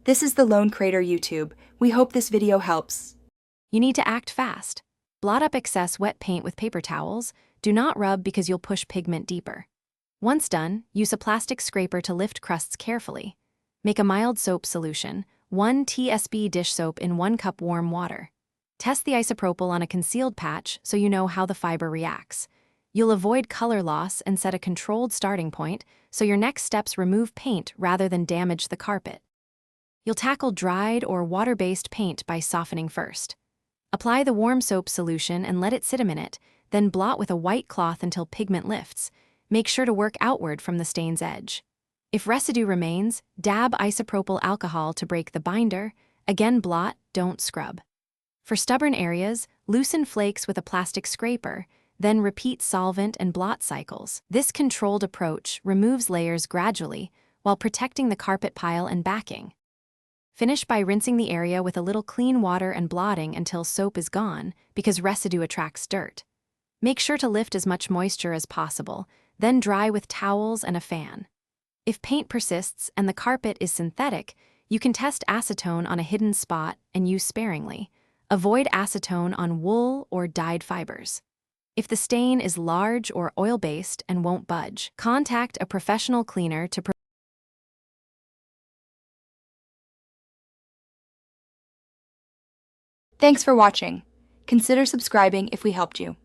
This is the Lone Crater YouTube. We hope this video helps. You need to act fast. Blot up excess wet paint with paper towels. Do not rub because you'll push pigment deeper. Once done, use a plastic scraper to lift crusts carefully. Make a mild soap solution, 1 tsp dish soap in 1 cup warm water. Test the isopropyl on a concealed patch so you know how the fiber reacts. You'll avoid color loss and set a controlled starting point so your next steps remove paint rather than damage the carpet. You'll tackle dried or water-based paint by softening first. Apply the warm soap solution and let it sit a minute, then blot with a white cloth until pigment lifts. Make sure to work outward from the stain's edge. If residue remains, dab isopropyl alcohol to break the binder. Again blot, don't scrub. For stubborn areas, loosen flakes with a plastic scraper, then repeat solvent and blot cycles. This controlled approach removes layers gradually while protecting the carpet pile and backing. Finish by rinsing the area with a little clean water and blotting until soap is gone because residue attracts dirt. Make sure to lift as much moisture as possible, then dry with towels and a fan. If paint persists and the carpet is synthetic, you can test acetone on a hidden spot and use sparingly. Avoid acetone on wool or dyed fibers. If the stain is large or oil-based and won't budge, contact a professional cleaner to Thanks for watching. Consider subscribing if we helped you.